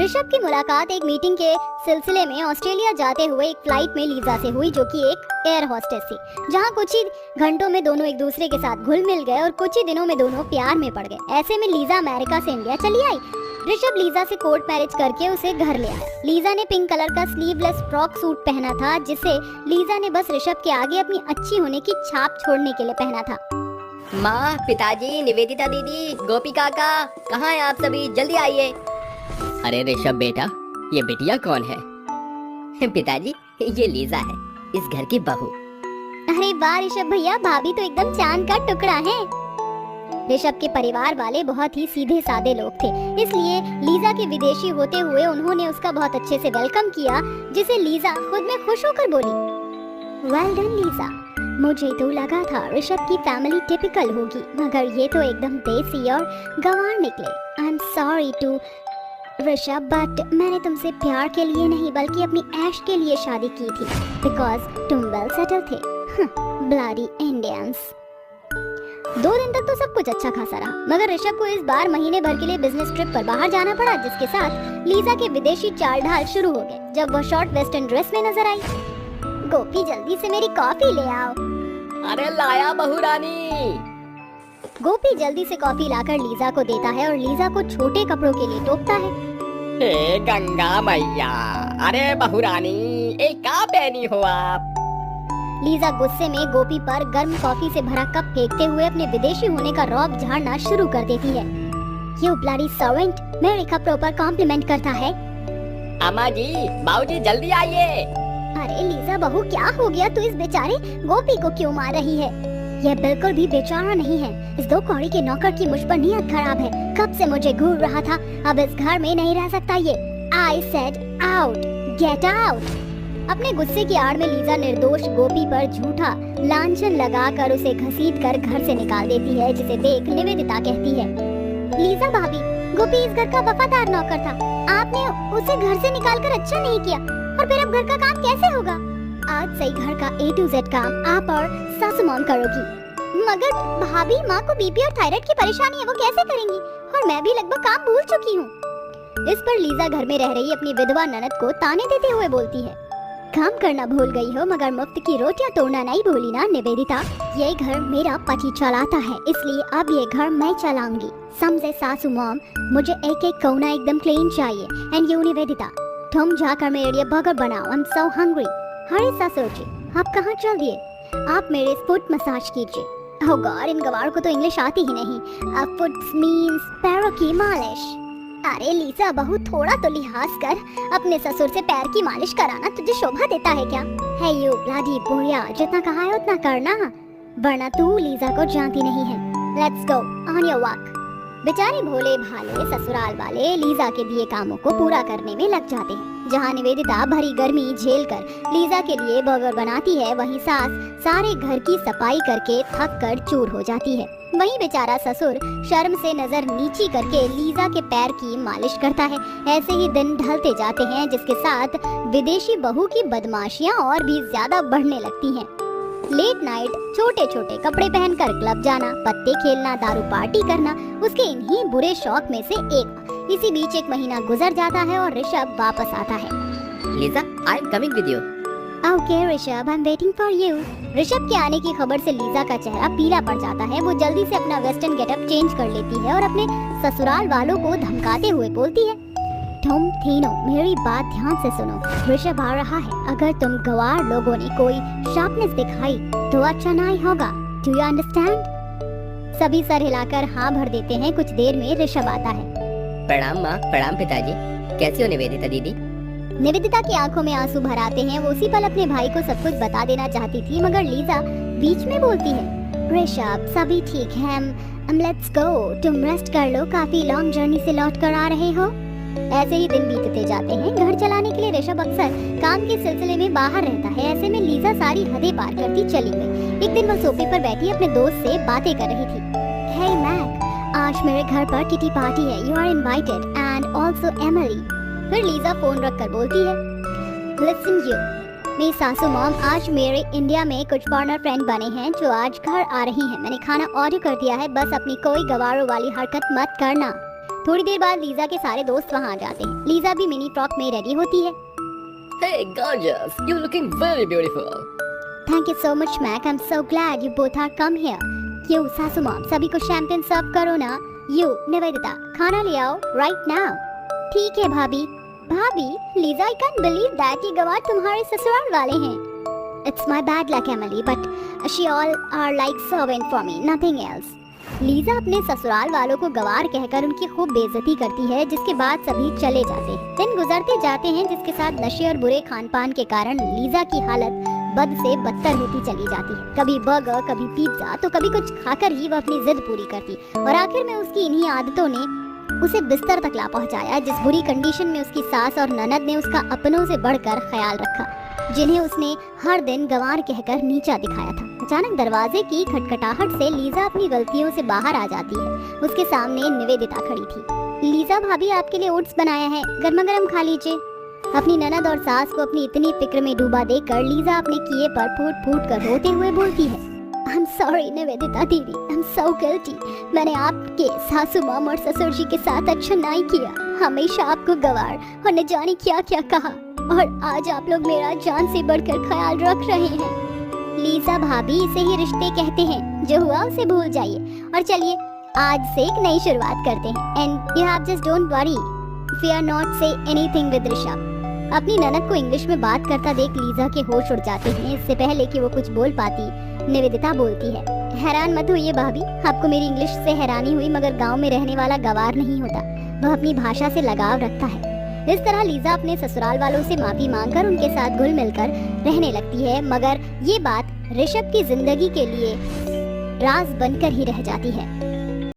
ऋषभ की मुलाकात एक मीटिंग के सिलसिले में ऑस्ट्रेलिया जाते हुए एक फ्लाइट में लीजा से हुई, जो कि एक एयर होस्टेस थी। जहां कुछ ही घंटों में दोनों एक दूसरे के साथ घुल मिल गए और कुछ ही दिनों में दोनों प्यार में पड़ गए। ऐसे में लीजा अमेरिका से इंडिया चली आई। ऋषभ लीजा से कोर्ट मैरिज करके उसे घर ले आया। लीजा ने पिंक कलर का स्लीवलेस फ्रॉक सूट पहना था, जिसे लीजा ने बस ऋषभ के आगे अपनी अच्छी होने की छाप छोड़ने के लिए पहना था। माँ, पिताजी, निवेदिता दीदी, गोपी काका, कहाँ हैं आप सभी? जल्दी आइए। अरे ऋषभ बेटा, ये बिटिया कौन है? पिताजी, ये लीजा है, इस घर की बहू। अरे वाह ऋषभ भैया, भाभी तो एकदम चांद का टुकड़ा है। ऋषभ के परिवार वाले बहुत ही सीधे सादे लोग थे, इसलिए लीजा के विदेशी होते हुए उन्होंने उसका बहुत अच्छे से वेलकम किया, जिसे लीजा खुद में खुश होकर बोली, वेल डन लीजा। मुझे तो लगा था ऋषभ की फैमिली टिपिकल होगी, मगर ये तो एकदम देसी और गंवार निकले। I am sorry to Rishabh, but मैंने तुमसे प्यार के लिए नहीं बल्कि अपनी ऐश के लिए शादी की थी, बिकॉज तुम वेल सेटल थे। Bloody Indians. 2 दिन तक तो सब कुछ अच्छा खासा रहा, मगर ऋषभ को इस बार महीने भर के लिए बिजनेस ट्रिप पर बाहर जाना पड़ा, जिसके साथ लीजा के विदेशी चाल ढाल शुरू हो गए। जब वह शॉर्ट वेस्टर्न ड्रेस में नजर आई, गोपी जल्दी से मेरी कॉफी ले आओ। अरे लाया बहू रानी। गोपी जल्दी से कॉफी लाकर लीजा को देता है और लीजा को छोटे कपड़ों के लिए टोकता है। हे गंगा मैया, अरे बहू रानी, ये क्या पहनी हो आप? लीजा गुस्से में गोपी पर गर्म कॉफी से भरा कप फेंकते हुए अपने विदेशी होने का रौब झाड़ना शुरू कर देती है। यू ब्लडी सर्वेंट, मेरे कपड़ों पर कॉम्प्लीमेंट करता है। अम्मा जी, बाबूजी जल्दी आइए। अरे लीजा बहू, क्या हो गया? तू इस बेचारे गोपी को क्यों मार रही है? यह बिल्कुल भी बेचारा नहीं है। इस 2 कौड़ी के नौकर की मुझ पर नीयत खराब है। कब से मुझे घूर रहा था, अब इस घर में नहीं रह सकता ये। I said out, get out। अपने गुस्से की आड़ में लीजा निर्दोष गोपी पर झूठा लांछन लगाकर उसे घसीटकर घर से निकाल देती है, जिसे देख निवेदिता कहती है, लीजा भाभी, गोपी इस घर का वफादार नौकर था। आपने उसे घर से निकालकर अच्छा नहीं किया, और फिर अब घर का काम कैसे होगा? आज से घर का A to Z काम आप और सासू मॉम करोगी। मगर भाभी, माँ को बीपी और थायराइड की परेशानी है, वो कैसे करेंगी? और मैं भी लगभग काम भूल चुकी हूँ। इस पर लीजा घर में रह रही अपनी विधवा ननद को ताने देते हुए बोलती है, काम करना भूल गई हो, मगर मुफ्त की रोटियां तोड़ना नहीं भूली ना निवेदिता। ये घर मेरा पति चलाता है, इसलिए अब ये घर मैं चलाऊंगी। समझे सासू मॉम, मुझे एक एक कोना एकदम क्लीन चाहिए। एंड यू निवेदिता, तुम जाकर मेरे लिए बर्गर बनाओ। आई एम सो हंग्री। अरे ससुर जी, आप कहाँ चल दिए? आप मेरे फुट मसाज कीजिए। ओह गॉड, इन गवार को तो इंग्लिश आती ही नहीं। फुट मींस पैरों की मालिश। अरे लीजा बहू, थोड़ा तो लिहाज कर। अपने ससुर से पैर की मालिश कराना तुझे शोभा देता है क्या? है यू ब्लडी बुढ़िया, जितना कहा है उतना करना, वरना तू लीजा को जानती नहीं है। Let's go on your walk. बेचारे भोले भाले ससुराल वाले लीजा के दिए कामों को पूरा करने में लग जाते हैं। जहाँ निवेदिता भरी गर्मी झेलकर लीजा के लिए बर्गर बनाती है, वहीं सास सारे घर की सफाई करके थक कर चूर हो जाती है। वहीं बेचारा ससुर शर्म से नजर नीची करके लीजा के पैर की मालिश करता है। ऐसे ही दिन ढलते जाते हैं, जिसके साथ विदेशी बहू की बदमाशियां और भी ज्यादा बढ़ने लगती हैं। लेट नाइट छोटे छोटे कपड़े पहनकर क्लब जाना, पत्ते खेलना, दारू पार्टी करना उसके इन्हीं बुरे शौक में से एक। इसी बीच 1 महीना गुजर जाता है और ऋषभ वापस आता है। Lisa, I am coming with you. Okay Rishabh, I am waiting for you. Rishabh के आने की खबर से लीजा का चेहरा पीला पड़ जाता है। वो जल्दी से अपना वेस्टर्न गेटअप चेंज कर लेती है और अपने ससुराल वालों को धमकाते हुए बोलती है, तुम तीनों मेरी बात ध्यान से सुनो। ऋषभ आ रहा है। अगर तुम गवार लोगों ने कोई शार्पनेस दिखाई तो अच्छा नहीं होगा। Do you understand? सभी सर हिलाकर हाँ भर देते हैं। कुछ देर में ऋषभ आता है। प्रणाम माँ, प्रणाम पिताजी। कैसी हो निवेदिता दीदी? निवेदिता की आंखों में आंसू भर आते हैं। वो उसी पल अपने भाई को सब कुछ बता देना चाहती थी, मगर लीजा बीच में बोलती है, ऋषभ सभी ठीक है, लेट्स गो, तुम रेस्ट कर लो, काफी लॉन्ग जर्नी से लौट कर आ रहे हो। ऐसे ही दिन बीतते जाते हैं। घर चलाने के लिए ऋषभ अक्सर काम के सिलसिले में बाहर रहता है। ऐसे में लीजा सारी हदें पार करती चली गई। एक दिन वह सोफे पर बैठी अपने दोस्त से बातें कर रही थी। हे मैक, आज मेरे घर पर किटी पार्टी है, you are invited, and also Emily. फिर लीजा फोन रखकर बोलती है, लिसन यू, मेरी सासू मॉम, आज मेरे इंडिया में कुछ फॉरेनर फ्रेंड बने हैं जो आज घर आ रही हैं। मैंने खाना ऑर्डर कर दिया है, बस अपनी कोई गवारों वाली हरकत मत करना। थोड़ी देर बाद लीजा के सारे दोस्त वहाँ आ जाते हैं। लीजा भी मिनी फ्रॉक में रेडी होती है। Hey gorgeous, you're looking very beautiful. Thank you so much Mac, I am so glad you both are come here. क्यों सासू मॉम, सभी को शैंपेन सर्व करो ना। यू निवेदिता, खाना ले आओ राइट नाउ। ठीक है भाभी। भाभी, Lisa, I can believe that ये गवार तुम्हारे ससुराल वाले हैं। It's my bad luck Emily, but she all are like servant for me, nothing else. Lisa अपने ससुराल वालों को गवार कहकर उनकी खूब बेइज्जती करती है, जिसके बाद सभी चले जाते हैं। दिन गुजरते जाते हैं, जिसके साथ नशे और बुरे खान पान के कारण लीजा की हालत बद से बदतर होती चली जाती है। कभी बर्गर, कभी पिज्जा, तो कभी कुछ खाकर ही वह अपनी जिद पूरी करती और आखिर में उसकी इन्हीं आदतों ने उसे बिस्तर तक ला पहुंचाया, जिस बुरी कंडीशन में उसकी सास और ननद ने उसका अपनों से बढ़कर ख्याल रखा, जिन्हें उसने हर दिन गंवार कहकर नीचा दिखाया था। अचानक दरवाजे की खटखटाहट से लीजा अपनी गलतियों से बाहर आ जाती है। उसके सामने निवेदिता खड़ी थी। लीजा भाभी, आपके लिए ओट्स बनाया है, गर्मा गर्म खा लीजिए। अपनी ननद और सास को अपनी इतनी फिक्र में डूबा देखकर लीजा अपने किए पर फूट फूट कर रोते हुए बोलती है, आई एम सॉरी निवेदिता दीदी, आई एम सो गिल्टी। मैंने आपके सासू माम और ससुर जी के साथ अच्छा नहीं किया, हमेशा आपको गवार और न जाने क्या क्या कहा, और आज आप लोग मेरा जान से बढ़कर ख्याल रख रहे हैं। लीजा भाभी, इसे ही रिश्ते कहते हैं, जो हुआ उसे भूल जाइए और चलिए आज से एक नई शुरुआत करते हैं। And you have just don't worry, fear not say anything with Rishabh. अपनी ननद को इंग्लिश में बात करता देख लीजा के होश उड़ जाते हैं। इससे पहले कि वो कुछ बोल पाती, निवेदिता बोलती है, हैरान मत होइए भाभी, आपको मेरी इंग्लिश से हैरानी हुई, मगर गांव में रहने वाला गवार नहीं होता, वह अपनी भाषा से लगाव रखता है। इस तरह लीजा अपने ससुराल वालों से माफी मांगकर उनके साथ घुल मिलकर रहने लगती है, मगर ये बात ऋषभ की जिंदगी के लिए राज बनकर ही रह जाती है।